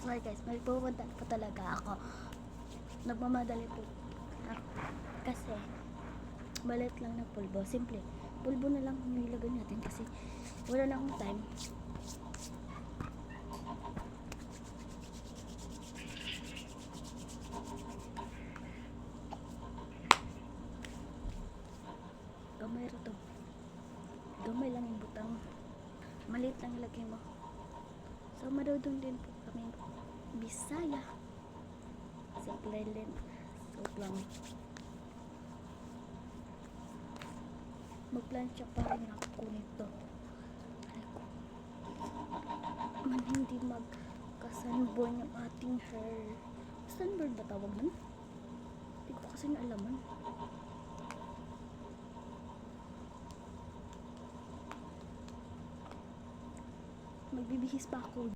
Sorry guys, may pupunta po talaga ako. Nagmamadali po ako. Kasi balit lang na pulbo. Simple. Pulbo na lang nilagay natin kasi wala na akong time. Gamay rin to. Gamay lang yung butang. Maliit lang ilagay mo. So marunong din po kami Bisaya. Simple din. So lang. Magplansya pa rin ako nito. Man hindi magkasunburn yung ating hair. Sunburn ba tawag nun? Hindi ko kasi naalaman. Magbibihis pa ako.